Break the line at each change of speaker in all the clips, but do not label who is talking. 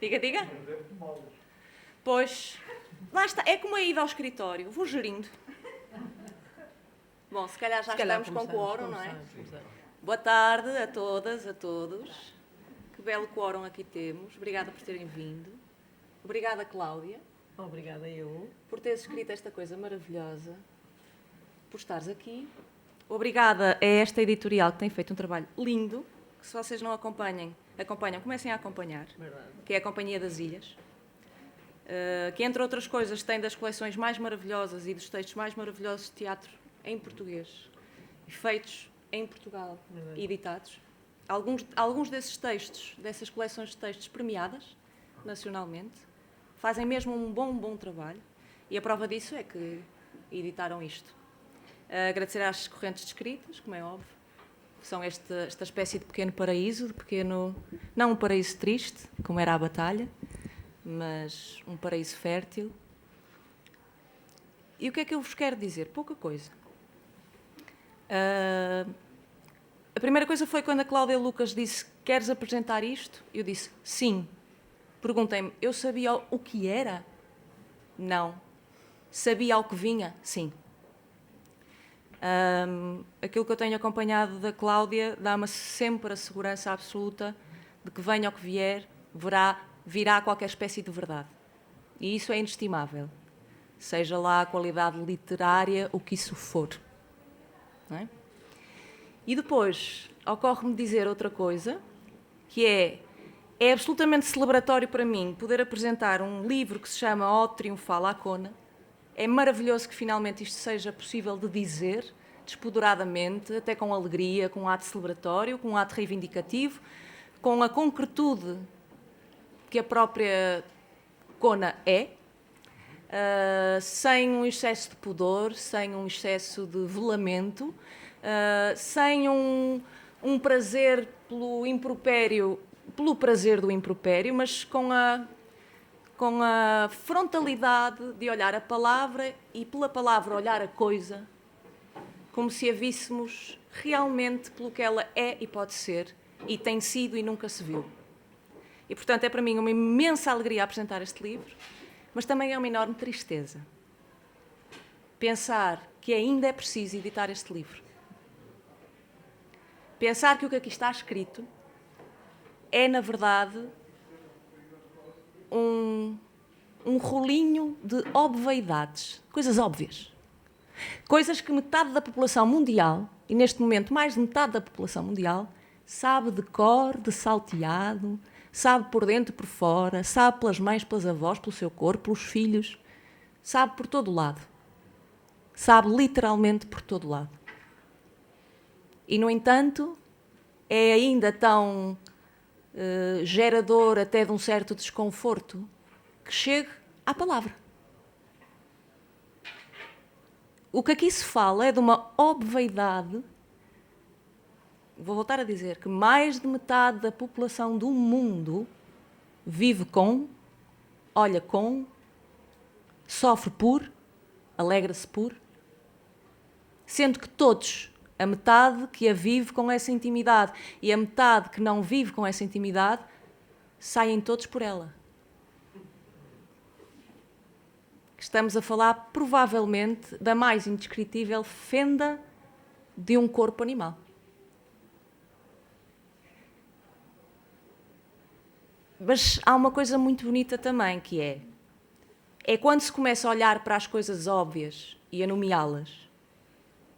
Diga, diga. Pois, lá está. É como a ida ao escritório. Vou gerindo. Bom, se calhar já estamos com quórum, não é? Boa tarde a todas, a todos. Que belo quórum aqui temos. Obrigada por terem vindo. Obrigada, Cláudia.
Obrigada eu.
Por teres escrito esta coisa maravilhosa. Por estares aqui. Obrigada a esta editorial que tem feito um trabalho lindo. Que se vocês não acompanham, comecem a acompanhar.
Verdade.
Que é a Companhia das Ilhas. Que, entre outras coisas, tem das coleções mais maravilhosas e dos textos mais maravilhosos de teatro em português, feitos em Portugal, editados. Alguns desses textos, dessas coleções de textos premiadas nacionalmente, fazem mesmo um bom trabalho. E a prova disso é que editaram isto. Agradecer às correntes de escritas, como é óbvio, que são esta espécie de pequeno paraíso, não um paraíso triste, como era a batalha, mas um paraíso fértil. E o que é que eu vos quero dizer? Pouca coisa. A primeira coisa foi quando a Cláudia Lucas disse: queres apresentar isto? Eu disse: sim. Perguntem-me: eu sabia o que era? Não. Sabia ao que vinha? Sim. Aquilo que eu tenho acompanhado da Cláudia dá-me sempre a segurança absoluta de que venha o que vier, virá qualquer espécie de verdade. E isso é inestimável. Seja lá a qualidade literária, o que isso for. Não é? E depois, ocorre-me dizer outra coisa, que é absolutamente celebratório para mim poder apresentar um livro que se chama Ode Triunfal à Cona. É maravilhoso que finalmente isto seja possível de dizer, despoderadamente, até com alegria, com um ato celebratório, com um ato reivindicativo, com a concretude que a própria Cona é, sem um excesso de pudor, sem um excesso de velamento, sem um prazer pelo impropério, pelo prazer do impropério, mas com a frontalidade de olhar a palavra e pela palavra olhar a coisa, como se a víssemos realmente pelo que ela é e pode ser, e tem sido e nunca se viu. E, portanto, é para mim uma imensa alegria apresentar este livro, mas também é uma enorme tristeza pensar que ainda é preciso editar este livro. Pensar que o que aqui está escrito é, na verdade, um rolinho de obviedades, coisas óbvias. Coisas que metade da população mundial, e neste momento mais de metade da população mundial, sabe de cor, de salteado, sabe por dentro e por fora, sabe pelas mães, pelas avós, pelo seu corpo, pelos filhos, sabe por todo o lado. Sabe literalmente por todo o lado. E, no entanto, é ainda tão gerador até de um certo desconforto que chegue à palavra. O que aqui se fala é de uma obviedade. Vou voltar a dizer que mais de metade da população do mundo vive com, olha com, sofre por, alegra-se por, sendo que todos, a metade que a vive com essa intimidade e a metade que não vive com essa intimidade, saem todos por ela. Estamos a falar, provavelmente, da mais indescritível fenda de um corpo animal. Mas há uma coisa muito bonita também, que é quando se começa a olhar para as coisas óbvias e a nomeá-las,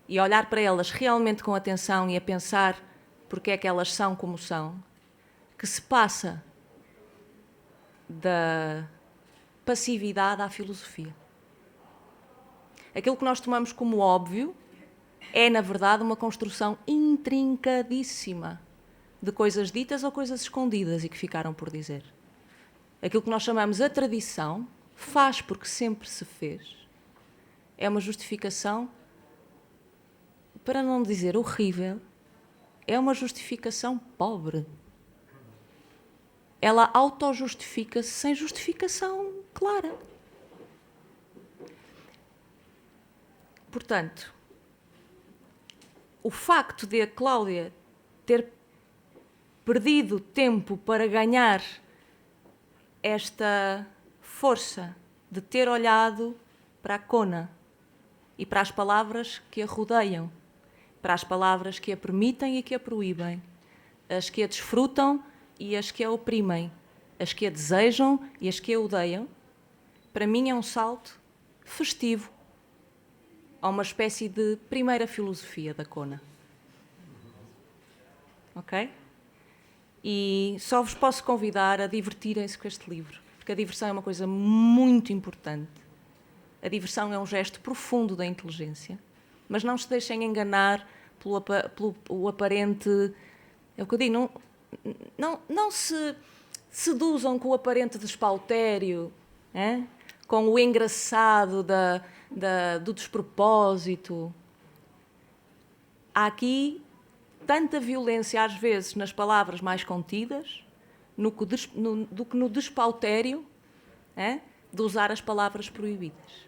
e a olhar para elas realmente com atenção e a pensar porque é que elas são como são, que se passa da passividade à filosofia. Aquilo que nós tomamos como óbvio é, na verdade, uma construção intrincadíssima de coisas ditas ou coisas escondidas e que ficaram por dizer. Aquilo que nós chamamos a tradição, faz porque sempre se fez, é uma justificação, para não dizer horrível, é uma justificação pobre. Ela autojustifica-se sem justificação clara. Portanto, o facto de a Cláudia ter perdido tempo para ganhar esta força de ter olhado para a Kona e para as palavras que a rodeiam, para as palavras que a permitem e que a proíbem, as que a desfrutam e as que a oprimem, as que a desejam e as que a odeiam, para mim é um salto festivo a uma espécie de primeira filosofia da Kona. Ok? E só vos posso convidar a divertirem-se com este livro, porque a diversão é uma coisa muito importante. A diversão é um gesto profundo da inteligência, mas não se deixem enganar pelo aparente... É o que eu digo, não se seduzam com o aparente despautério, com o engraçado do despropósito. Há aqui tanta violência, às vezes, nas palavras mais contidas, do que no despautério de usar as palavras proibidas.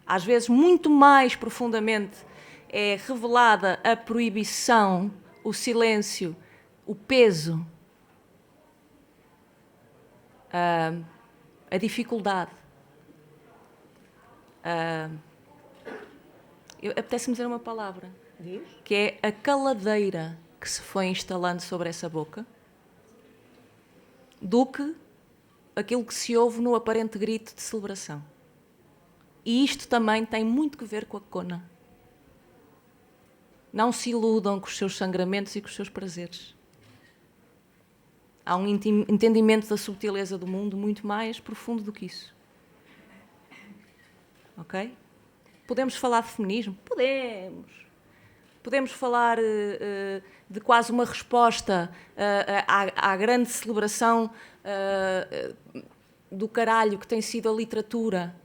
Às vezes, muito mais profundamente, é revelada a proibição, o silêncio, o peso, a dificuldade. Apetece-me dizer uma palavra.
Diz?
Que é a caladeira que se foi instalando sobre essa boca, do que aquilo que se ouve no aparente grito de celebração. E isto também tem muito que ver com a Kona. Não se iludam com os seus sangramentos e com os seus prazeres. Há um entendimento da subtileza do mundo muito mais profundo do que isso. Ok? Podemos falar de feminismo? Podemos. Podemos falar de quase uma resposta à grande celebração do caralho que tem sido a literatura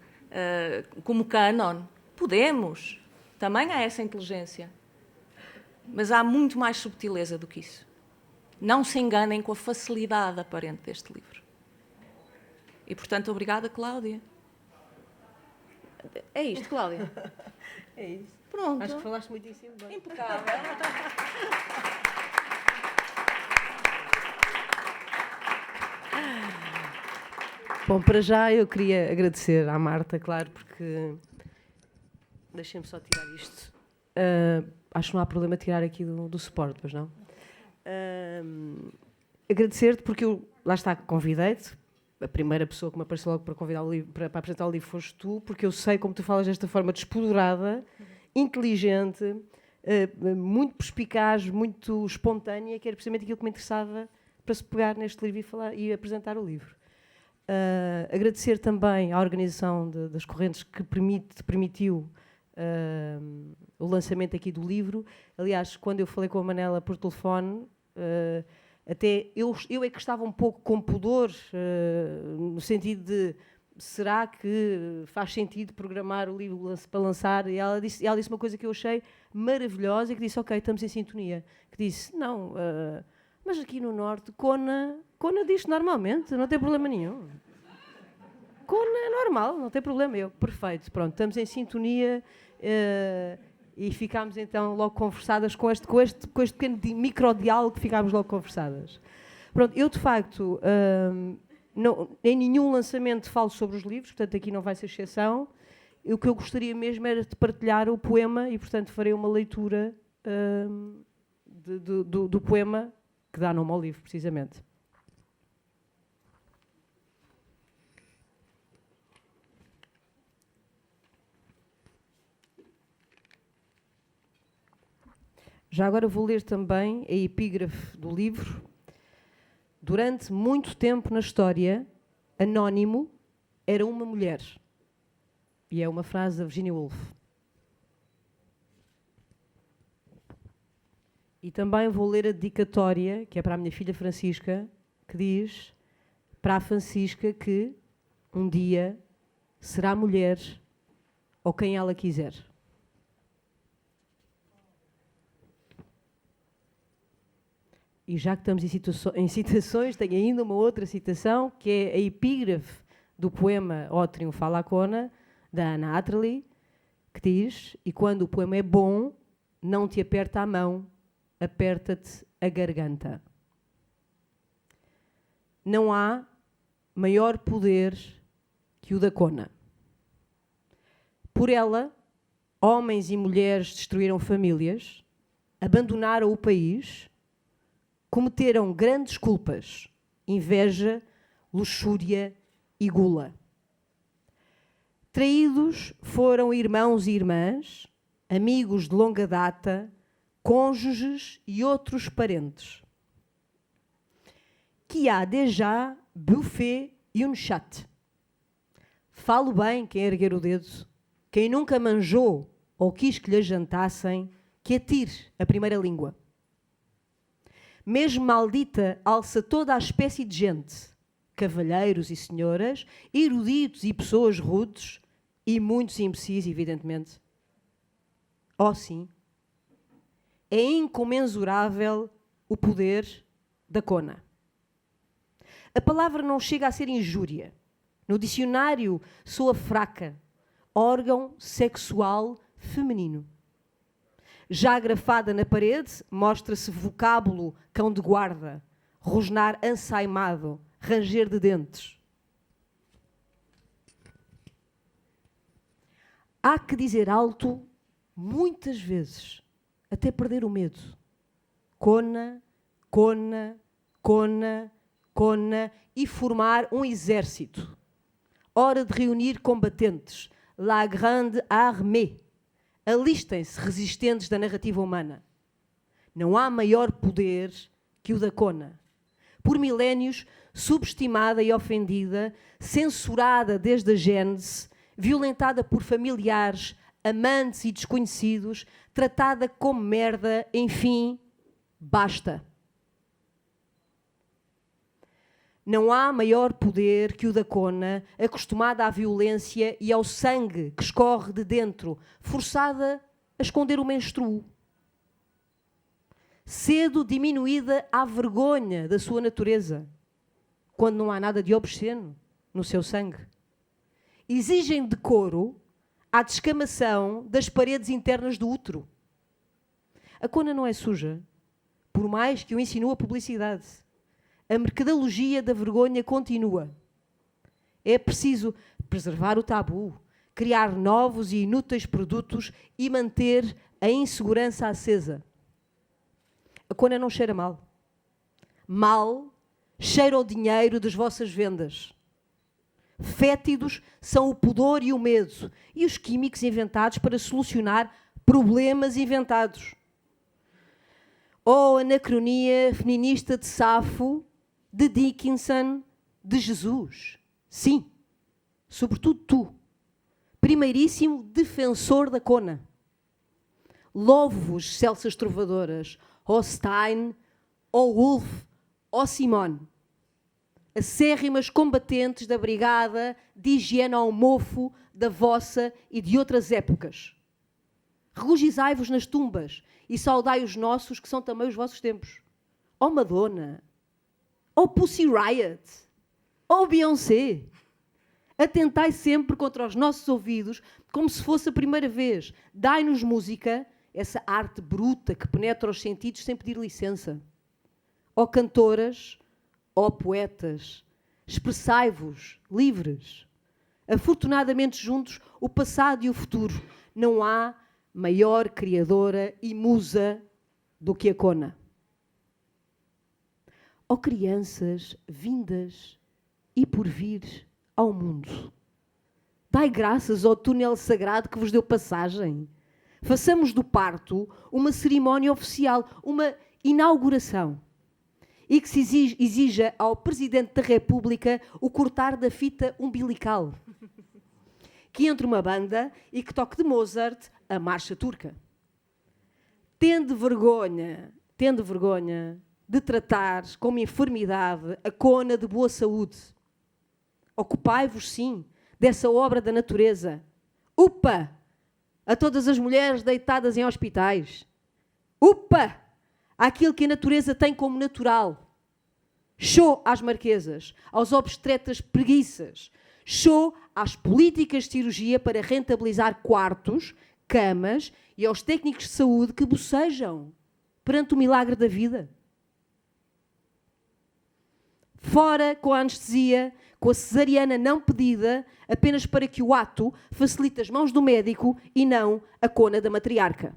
como cânon. Podemos. Também há essa inteligência. Mas há muito mais subtileza do que isso. Não se enganem com a facilidade aparente deste livro. E, portanto, obrigada, Cláudia. É isto, Cláudia?
É isso.
Pronto.
Acho que falaste muitíssimo bem.
Impecável.
Bom, para já eu queria agradecer à Marta, claro, porque... Deixem-me só tirar isto. Acho que não há problema tirar aqui do suporte, pois não? Agradecer-te porque eu, lá está, convidei-te. A primeira pessoa que me apareceu logo para convidar o livro, para apresentar o livro foste tu, porque eu sei como tu falas desta forma despodurada, inteligente, muito perspicaz, muito espontânea, que era precisamente aquilo que me interessava para se pegar neste livro e falar e apresentar o livro. Agradecer também à organização das correntes que permitiu o lançamento aqui do livro. Aliás, quando eu falei com a Manela por telefone, até eu é que estava um pouco com pudor, no sentido de será que faz sentido programar o livro para lançar? E ela disse uma coisa que eu achei maravilhosa e que disse, ok, estamos em sintonia. Que disse, não, mas aqui no Norte, Kona diz normalmente, não tem problema nenhum. Kona é normal, não tem problema. Eu, perfeito, pronto, estamos em sintonia e ficámos então logo conversadas com este pequeno microdiálogo que ficámos logo conversadas. Pronto, eu de facto, em nenhum lançamento falo sobre os livros, portanto aqui não vai ser exceção. O que eu gostaria mesmo era de partilhar o poema e portanto farei uma leitura do poema que dá nome ao livro, precisamente. Já agora vou ler também a epígrafe do livro. Durante muito tempo na história, Anónimo era uma mulher. E é uma frase da Virginia Woolf. E também vou ler a dedicatória, que é para a minha filha Francisca, que diz para a Francisca que um dia será mulher ou quem ela quiser. E já que estamos em citações, tenho ainda uma outra citação, que é a epígrafe do poema Ó Triunfal a Kona, da Anna Atterley, que diz: e quando o poema é bom, não te aperta a mão, aperta-te a garganta. Não há maior poder que o da Kona. Por ela, homens e mulheres destruíram famílias, abandonaram o país, cometeram grandes culpas, inveja, luxúria e gula. Traídos foram irmãos e irmãs, amigos de longa data, cônjuges e outros parentes. Qui a déjà bouffé une chatte. Falo bem quem erguer o dedo. Quem nunca manjou ou quis que lhe jantassem, que atire a primeira língua. Mesmo maldita alça toda a espécie de gente, cavalheiros e senhoras, eruditos e pessoas rudes, e muitos imbecis, evidentemente. Oh, sim. É incomensurável o poder da Kona. A palavra não chega a ser injúria. No dicionário soa fraca. Órgão sexual feminino. Já grafada na parede, mostra-se vocábulo cão de guarda, rosnar ansaimado, ranger de dentes. Há que dizer alto, muitas vezes, até perder o medo. Kona, Kona, Kona, Kona, e formar um exército. Hora de reunir combatentes. La grande armée. Alistem-se resistentes da narrativa humana. Não há maior poder que o da Kona. Por milénios, subestimada e ofendida, censurada desde a gênese, violentada por familiares, amantes e desconhecidos, tratada como merda, enfim, basta. Não há maior poder que o da Kona, acostumada à violência e ao sangue que escorre de dentro, forçada a esconder o menstruo. Cedo diminuída à vergonha da sua natureza, quando não há nada de obsceno no seu sangue. Exigem decoro à descamação das paredes internas do útero. A Kona não é suja, por mais que o insinue a publicidade. A mercadologia da vergonha continua. É preciso preservar o tabu, criar novos e inúteis produtos e manter a insegurança acesa. A Kona não cheira mal. Mal cheira o dinheiro das vossas vendas. Fétidos são o pudor e o medo e os químicos inventados para solucionar problemas inventados. Oh, anacronia feminista de Safo, de Dickinson, de Jesus. Sim, sobretudo tu, primeiríssimo defensor da Kona. Louvo-vos, celsas trovadoras, ó Stein, ó Wolff, ó Simone, acérrimas combatentes da brigada de higiene ao mofo da vossa e de outras épocas. Regozijai-vos nas tumbas e saudai os nossos, que são também os vossos tempos. Ó Madonna, ó Pussy Riot, ó Beyoncé, atentai sempre contra os nossos ouvidos como se fosse a primeira vez. Dai-nos música, essa arte bruta que penetra os sentidos sem pedir licença. Ó cantoras, ó poetas, expressai-vos livres. Afortunadamente juntos, o passado e o futuro. Não há maior criadora e musa do que a Kona. Ó crianças vindas e por vir ao mundo, dai graças ao túnel sagrado que vos deu passagem. Façamos do parto uma cerimónia oficial, uma inauguração, e que se exija ao Presidente da República o cortar da fita umbilical, que entre uma banda e que toque de Mozart a marcha turca. Tende vergonha de tratar como enfermidade a Kona de boa saúde. Ocupai-vos, sim, dessa obra da natureza. Upa! A todas as mulheres deitadas em hospitais. Upa! Àquilo que a natureza tem como natural. Show às marquesas, aos obstetras preguiças. Show às políticas de cirurgia para rentabilizar quartos, camas e aos técnicos de saúde que bocejam perante o milagre da vida. Fora com a anestesia, com a cesariana não pedida, apenas para que o ato facilite as mãos do médico e não a cona da matriarca.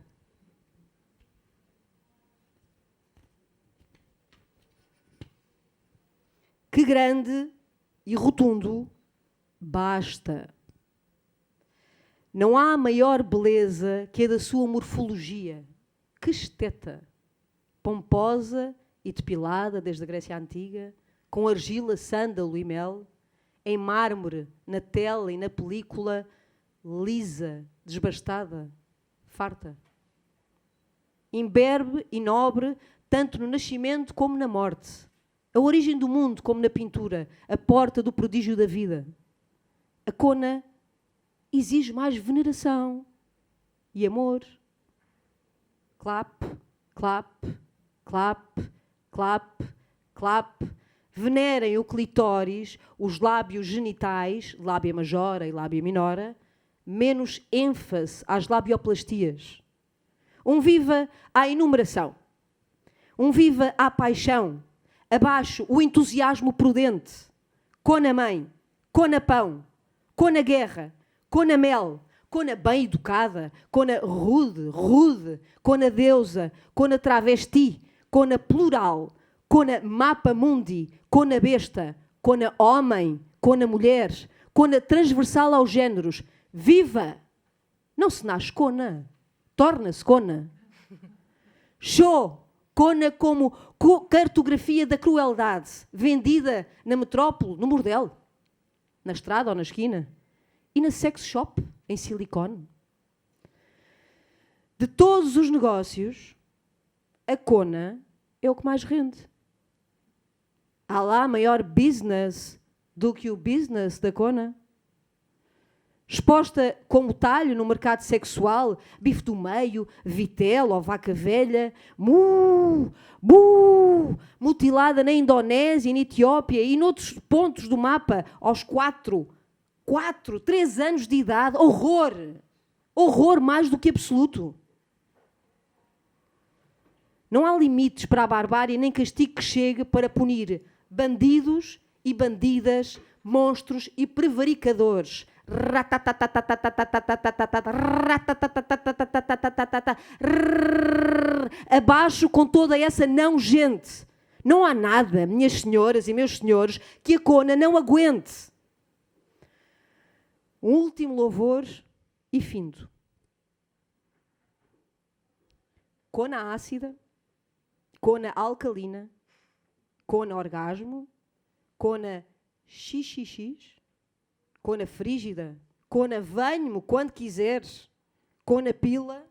Que grande e rotundo, basta. Não há maior beleza que a da sua morfologia. Que esteta! Pomposa e depilada desde a Grécia Antiga, com argila, sândalo e mel, em mármore, na tela e na película, lisa, desbastada, farta. Imberbe e nobre, tanto no nascimento como na morte. A origem do mundo como na pintura, a porta do prodígio da vida. A cona exige mais veneração e amor. Clap, clap, clap, clap, clap. Venerem o clitóris, os lábios genitais, lábia majora e lábia minora, menos ênfase às labioplastias. Um viva à enumeração. Um viva à paixão. Abaixo o entusiasmo prudente. Cona mãe, cona pão, cona guerra, cona mel, cona bem educada, cona rude, cona deusa, cona travesti, cona plural, cona mapa mundi, cona besta, cona homem, cona mulher, cona transversal aos géneros. Viva! Não se nasce cona, torna-se cona. Show! Cona como cartografia da crueldade, vendida na metrópole, no bordel, na estrada ou na esquina, e na sex shop, em silicone. De todos os negócios, a cona é o que mais rende. Há lá maior business do que o business da cona. Exposta como talho no mercado sexual, bife do meio, vitela ou vaca velha, mutilada na Indonésia, na Etiópia e noutros pontos do mapa, aos 3 anos de idade. Horror! Horror mais do que absoluto. Não há limites para a barbárie nem castigo que chegue para punir bandidos e bandidas, monstros e prevaricadores. Abaixo com toda essa não gente. Não há nada, minhas senhoras e meus senhores, que a cona não aguente. Um último louvor e findo. Cona ácida, cona alcalina, cona orgasmo, cona xxx, cona frígida, cona venho-me quando quiseres, cona pila,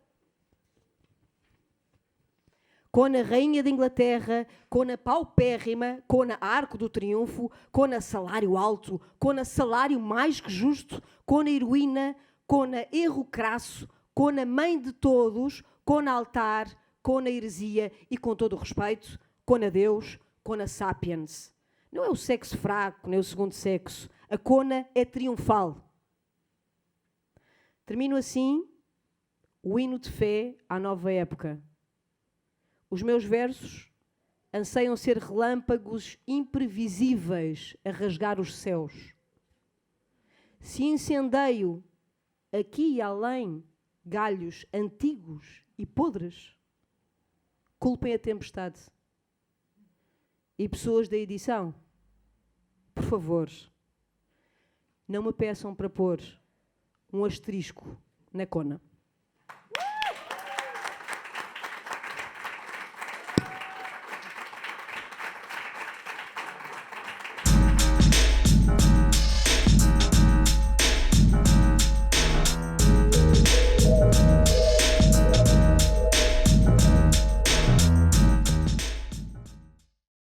cona rainha de Inglaterra, cona paupérrima, cona arco do triunfo, cona salário alto, cona salário mais que justo, cona heroína, cona erro crasso, cona mãe de todos, cona altar, cona heresia e, com todo o respeito, cona Deus, cona sapiens. Não é o sexo fraco, nem o segundo sexo. A cona é triunfal. Termino assim o hino de fé à nova época. Os meus versos anseiam ser relâmpagos imprevisíveis a rasgar os céus. Se incendeio aqui e além galhos antigos e podres, culpem a tempestade. E pessoas da edição, por favor, não me peçam para pôr um asterisco na cona.